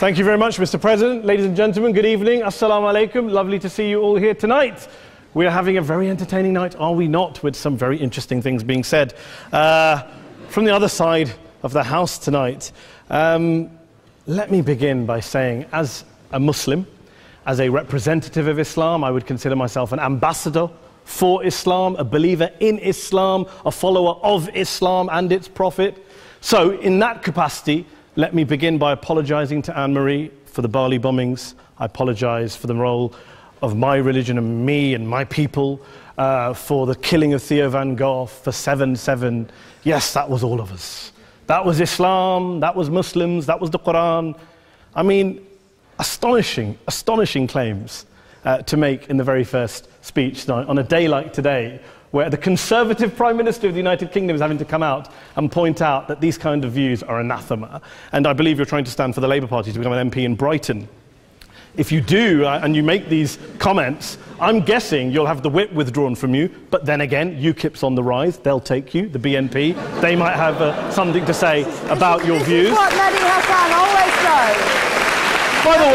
Thank you very much, Mr. President. Ladies and gentlemen, good evening. Assalamu alaikum. Lovely to see you all here tonight. We are having a very entertaining night, are we not, with some very interesting things being said from the other side of the house tonight. Let me begin by saying, as a Muslim, as a representative of Islam, I would consider myself an ambassador for Islam, a believer in Islam, a follower of Islam and its Prophet. So, in that capacity, let me begin by apologizing to Anne-Marie for the Bali bombings. I apologize for the role of my religion and me and my people, for the killing of Theo van Gogh, for 7/7. Yes, that was all of us. That was Islam, that was Muslims, that was the Quran. I mean, astonishing claims to make in the very first speech tonight, on a day like today, where the Conservative Prime Minister of the United Kingdom is having to come out and point out that these kind of views are anathema. And I believe you're trying to stand for the Labour Party to become an MP in Brighton. If you do, and you make these comments, I'm guessing you'll have the whip withdrawn from you, but then again, UKIP's on the rise, they'll take you, the BNP, they might have something to say about your views. This is what Mehdi Hasan always does. By the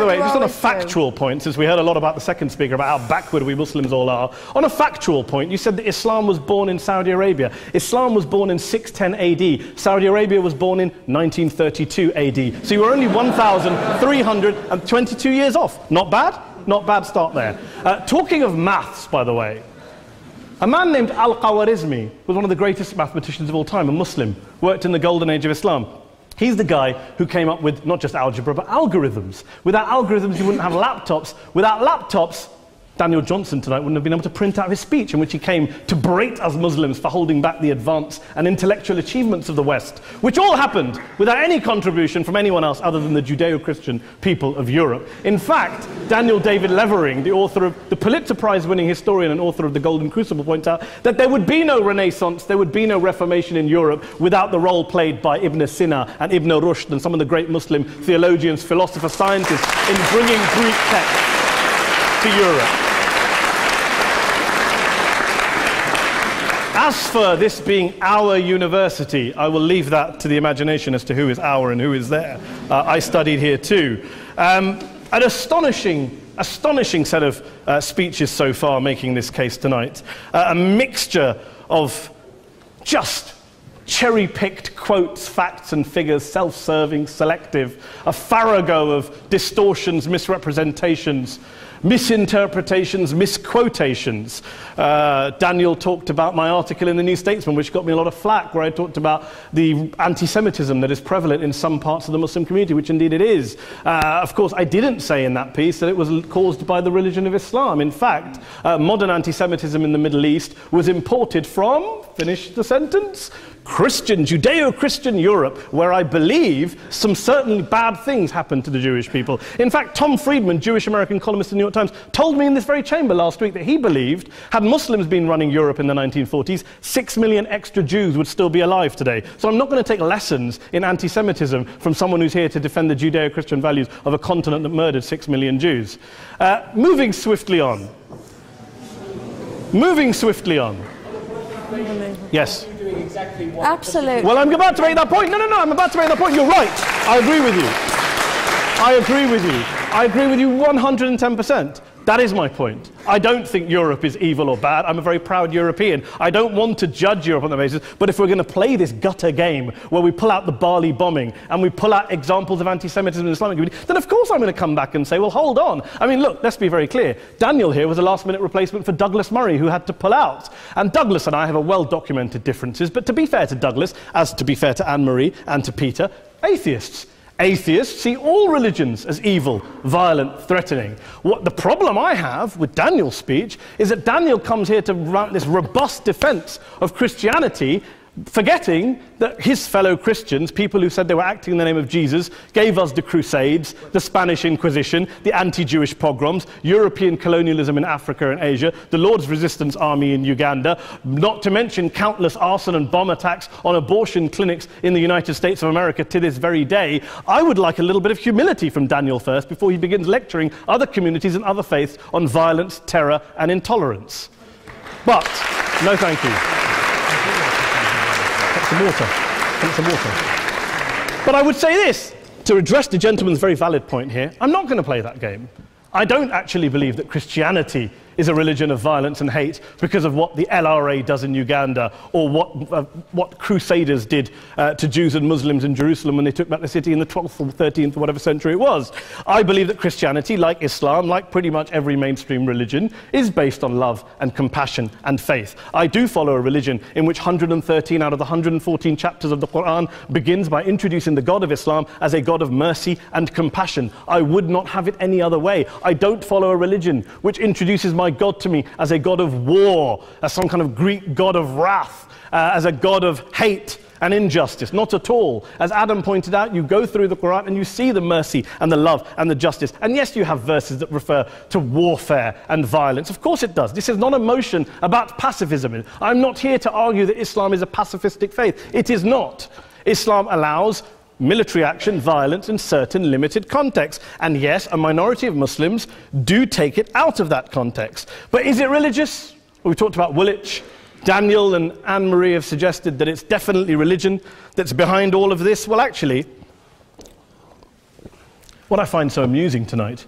way, just on a factual point, since we heard a lot about the second speaker, about how backward we Muslims all are, on a factual point, you said that Islam was born in Saudi Arabia. Islam was born in 610 AD. Saudi Arabia was born in 1932 AD. So you were only 1,322 years off. Not bad? Not bad start there. Talking of maths, by the way, a man named Al-Khawarizmi was one of the greatest mathematicians of all time, a Muslim, worked in the golden age of Islam. He's the guy who came up with not just algebra, but algorithms. Without algorithms, you wouldn't have laptops. Without laptops, Daniel Johnson tonight wouldn't have been able to print out his speech in which he came to berate us Muslims for holding back the advance and intellectual achievements of the West, which all happened without any contribution from anyone else other than the Judeo-Christian people of Europe. In fact, Daniel David Levering, the author of the Pulitzer Prize-winning historian and author of The Golden Crucible, points out that there would be no Renaissance, there would be no Reformation in Europe without the role played by Ibn Sina and Ibn Rushd and some of the great Muslim theologians, philosophers, scientists in bringing Greek texts to Europe. As for this being our university, I will leave that to the imagination as to who is our and who is there. I studied here too. An astonishing set of speeches so far making this case tonight. A mixture of just cherry-picked quotes, facts and figures, self-serving, selective, a farrago of distortions, misrepresentations, misinterpretations, misquotations. Daniel talked about my article in the New Statesman, which got me a lot of flack, where I talked about the anti-Semitism that is prevalent in some parts of the Muslim community, which indeed it is. Of course, I didn't say in that piece that it was caused by the religion of Islam. In fact, modern anti-Semitism in the Middle East was imported from, finish the sentence, Judeo-Christian Europe, where I believe some certainly bad things happened to the Jewish people. In fact, Tom Friedman, Jewish-American columnist in the New York Times, told me in this very chamber last week that he believed, had Muslims been running Europe in the 1940s, 6 million extra Jews would still be alive today. So I'm not going to take lessons in anti-Semitism from someone who's here to defend the Judeo-Christian values of a continent that murdered 6 million Jews. Moving swiftly on. Yes. Absolutely. Well, I'm about to make that point. No, I'm about to make that point. You're right. I agree with you 110%. That is my point. I don't think Europe is evil or bad. I'm a very proud European. I don't want to judge Europe on that basis, but if we're going to play this gutter game where we pull out the Bali bombing and we pull out examples of anti-Semitism in the Islamic community, then of course I'm going to come back and say, well, hold on. I mean, look, let's be very clear. Daniel here was a last-minute replacement for Douglas Murray, who had to pull out. And Douglas and I have a well-documented differences, but to be fair to Douglas, as to be fair to Anne-Marie and to Peter, atheists. Atheists see all religions as evil, violent, threatening. What the problem I have with Daniel's speech is that Daniel comes here to run this robust defense of Christianity, forgetting that his fellow Christians, people who said they were acting in the name of Jesus, gave us the Crusades, the Spanish Inquisition, the anti-Jewish pogroms, European colonialism in Africa and Asia, the Lord's Resistance Army in Uganda, not to mention countless arson and bomb attacks on abortion clinics in the United States of America to this very day. I would like a little bit of humility from Daniel first before he begins lecturing other communities and other faiths on violence, terror and intolerance. But, no thank you. Some water. But I would say this, to address the gentleman's very valid point here, I'm not going to play that game. I don't actually believe that Christianity is a religion of violence and hate because of what the LRA does in Uganda or what Crusaders did to Jews and Muslims in Jerusalem when they took back the city in the 12th or 13th or whatever century it was. I believe that Christianity, like Islam, like pretty much every mainstream religion, is based on love and compassion and faith. I do follow a religion in which 113 out of the 114 chapters of the Quran begins by introducing the God of Islam as a God of mercy and compassion. I would not have it any other way. I don't follow a religion which introduces my God to me as a God of war, as some kind of Greek God of wrath, as a God of hate and injustice. Not at all. As Adam pointed out, you go through the Quran and you see the mercy and the love and the justice. And yes, you have verses that refer to warfare and violence. Of course it does. This is not a motion about pacifism. I'm not here to argue that Islam is a pacifistic faith. It is not. Islam allows military action, violence in certain limited contexts. And yes, a minority of Muslims do take it out of that context. But is it religious? We talked about Woolwich. Daniel and Anne-Marie have suggested that it's definitely religion that's behind all of this. Well, actually, what I find so amusing tonight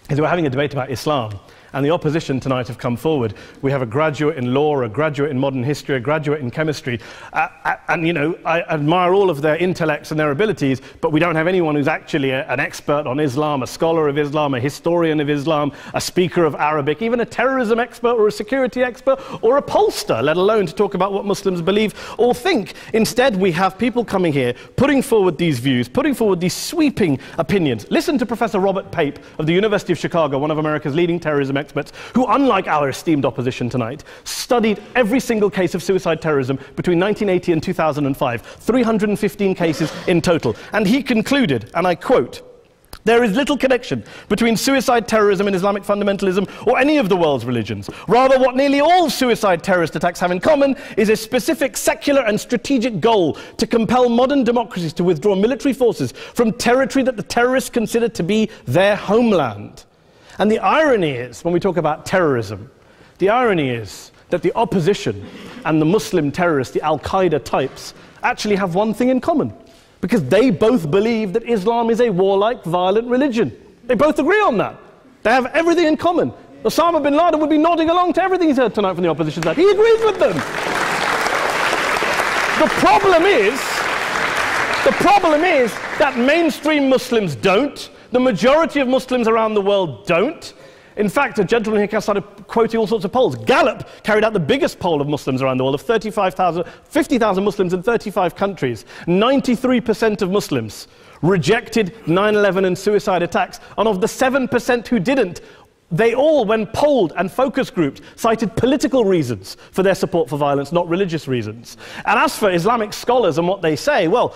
is we're having a debate about Islam. And the opposition tonight have come forward. We have a graduate in law, a graduate in modern history, a graduate in chemistry. And, you know, I admire all of their intellects and their abilities, but we don't have anyone who's actually an expert on Islam, a scholar of Islam, a historian of Islam, a speaker of Arabic, even a terrorism expert or a security expert or a pollster, let alone to talk about what Muslims believe or think. Instead, we have people coming here, putting forward these views, putting forward these sweeping opinions. Listen to Professor Robert Pape of the University of Chicago, one of America's leading terrorism experts, who, unlike our esteemed opposition tonight, studied every single case of suicide terrorism between 1980 and 2005, 315 cases in total. And he concluded, and I quote, "There is little connection between suicide terrorism and Islamic fundamentalism or any of the world's religions. Rather, what nearly all suicide terrorist attacks have in common is a specific secular and strategic goal to compel modern democracies to withdraw military forces from territory that the terrorists consider to be their homeland." And the irony is, when we talk about terrorism, the irony is that the opposition and the Muslim terrorists, the Al-Qaeda types, actually have one thing in common. Because they both believe that Islam is a warlike, violent religion. They both agree on that. They have everything in common. Osama bin Laden would be nodding along to everything he's heard tonight from the opposition side. He agrees with them. The problem is that mainstream Muslims don't. The majority of Muslims around the world don't. In fact, a gentleman here started quoting all sorts of polls. Gallup carried out the biggest poll of Muslims around the world, of 50,000 Muslims in 35 countries. 93% of Muslims rejected 9/11 and suicide attacks. And of the 7% who didn't, they all, when polled and focus grouped, cited political reasons for their support for violence, not religious reasons. And as for Islamic scholars and what they say, well,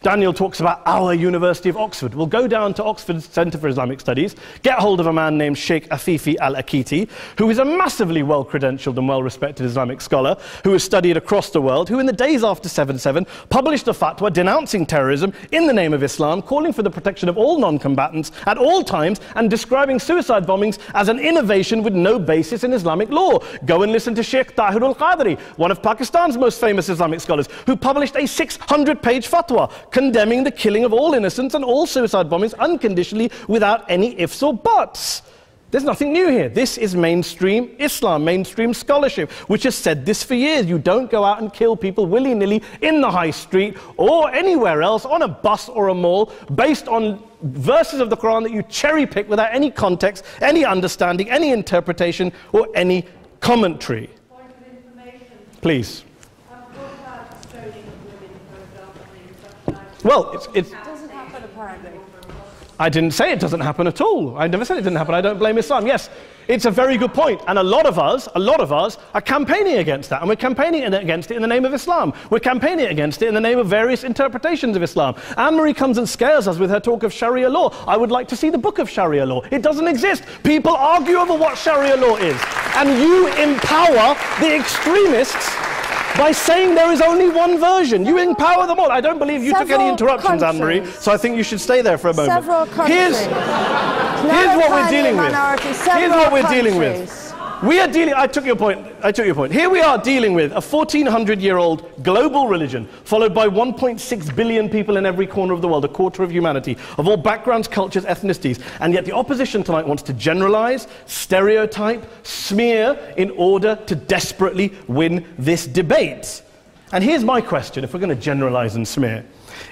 Daniel talks about our University of Oxford. We'll go down to Oxford Centre for Islamic Studies, get hold of a man named Sheikh Afifi Al-Akiti, who is a massively well-credentialed and well-respected Islamic scholar, who has studied across the world, who in the days after 7/7 published a fatwa denouncing terrorism in the name of Islam, calling for the protection of all non-combatants at all times, and describing suicide bombings as an innovation with no basis in Islamic law. Go and listen to Sheikh Tahir al-Qadri, one of Pakistan's most famous Islamic scholars, who published a 600-page fatwa condemning the killing of all innocents and all suicide bombings unconditionally without any ifs or buts. There's nothing new here. This is mainstream Islam, mainstream scholarship, which has said this for years. You don't go out and kill people willy-nilly in the high street or anywhere else, on a bus or a mall, based on verses of the Quran that you cherry-pick without any context, any understanding, any interpretation, or any commentary. Point of information. Please. Well, it doesn't happen, apparently. I didn't say it doesn't happen at all. I never said it didn't happen. I don't blame Islam. Yes, it's a very good point. And a lot of us are campaigning against that. And we're campaigning against it in the name of Islam. We're campaigning against it in the name of various interpretations of Islam. Anne-Marie comes and scares us with her talk of Sharia law. I would like to see the book of Sharia law. It doesn't exist. People argue over what Sharia law is. And you empower the extremists by saying there is only one version. You empower them all. I don't believe you took any interruptions, Anne-Marie, so I think you should stay there for a moment. Several countries. Here's what we're dealing with. Here's what we're dealing with. We are dealing, I took your point. Here we are dealing with a 1400-year-old global religion followed by 1.6 billion people in every corner of the world, a quarter of humanity, of all backgrounds, cultures, ethnicities. And yet the opposition tonight wants to generalize, stereotype, smear in order to desperately win this debate. And here's my question, if we're going to generalize and smear.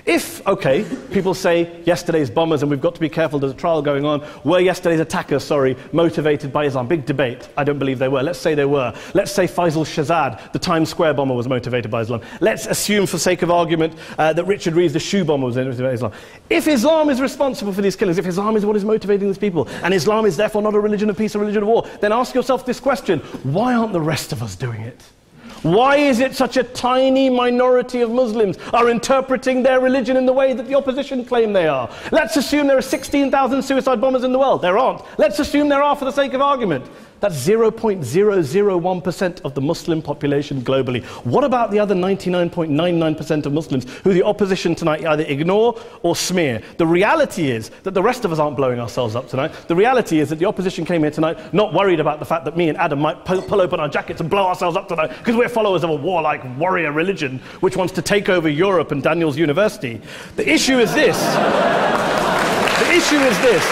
If, okay, people say yesterday's bombers, and we've got to be careful, there's a trial going on, were yesterday's attackers, motivated by Islam? Big debate. I don't believe they were. Let's say they were. Let's say Faisal Shahzad, the Times Square bomber, was motivated by Islam. Let's assume, for sake of argument, that Richard Reeves, the shoe bomber, was motivated by Islam. If Islam is responsible for these killings, if Islam is what is motivating these people, and Islam is therefore not a religion of peace, a religion of war, then ask yourself this question: why aren't the rest of us doing it? Why is it such a tiny minority of Muslims are interpreting their religion in the way that the opposition claim they are? Let's assume there are 16,000 suicide bombers in the world. There aren't. Let's assume there are for the sake of argument. That's 0.001% of the Muslim population globally. What about the other 99.99% of Muslims who the opposition tonight either ignore or smear? The reality is that the rest of us aren't blowing ourselves up tonight. The reality is that the opposition came here tonight not worried about the fact that me and Adam might pull open our jackets and blow ourselves up tonight because we're followers of a warlike warrior religion which wants to take over Europe and Daniel's university. The issue is this. The issue is this.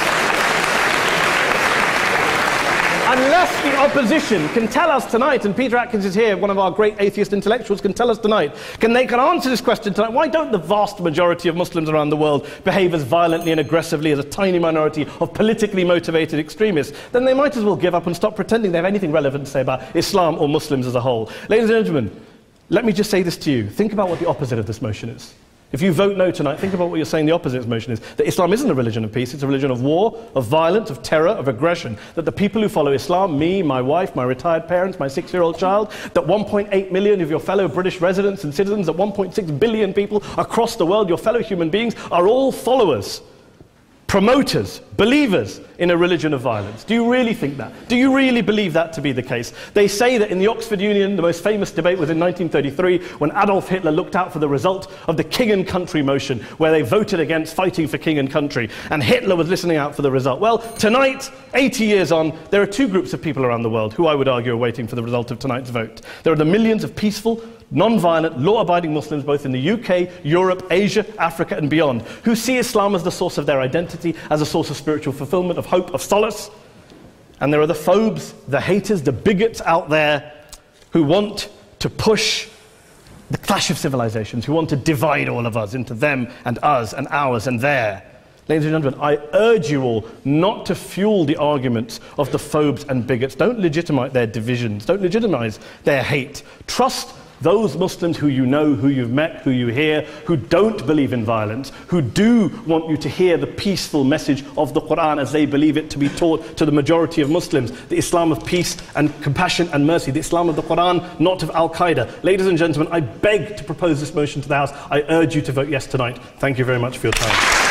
Unless the opposition can tell us tonight, and Peter Atkins is here, one of our great atheist intellectuals, can tell us tonight, they can answer this question tonight: why don't the vast majority of Muslims around the world behave as violently and aggressively as a tiny minority of politically motivated extremists? Then they might as well give up and stop pretending they have anything relevant to say about Islam or Muslims as a whole. Ladies and gentlemen, let me just say this to you. Think about what the opposite of this motion is. If you vote no tonight, think about what you're saying the opposite of this motion is. That Islam isn't a religion of peace, it's a religion of war, of violence, of terror, of aggression. That the people who follow Islam, me, my wife, my retired parents, my 6-year-old child, that 1.8 million of your fellow British residents and citizens, that 1.6 billion people across the world, your fellow human beings, are all followers, promoters, believers in a religion of violence. Do you really think that? Do you really believe that to be the case? They say that in the Oxford Union, the most famous debate was in 1933 when Adolf Hitler looked out for the result of the King and Country motion, where they voted against fighting for King and Country, and Hitler was listening out for the result. Well, tonight, 80 years on, there are two groups of people around the world who I would argue are waiting for the result of tonight's vote. There are the millions of peaceful, non-violent, law-abiding Muslims both in the UK, Europe, Asia, Africa and beyond, who see Islam as the source of their identity, as a source of spiritual fulfillment, of hope, of solace. And there are the phobes, the haters, the bigots out there who want to push the clash of civilizations, who want to divide all of us into them and us and ours and their. Ladies and gentlemen, I urge you all not to fuel the arguments of the phobes and bigots. Don't legitimize their divisions. Don't legitimize their hate. Trust those Muslims who you know, who you've met, who you hear, who don't believe in violence, who do want you to hear the peaceful message of the Quran as they believe it to be taught to the majority of Muslims, the Islam of peace and compassion and mercy, the Islam of the Quran, not of Al-Qaeda. Ladies and gentlemen, I beg to propose this motion to the House. I urge you to vote yes tonight. Thank you very much for your time.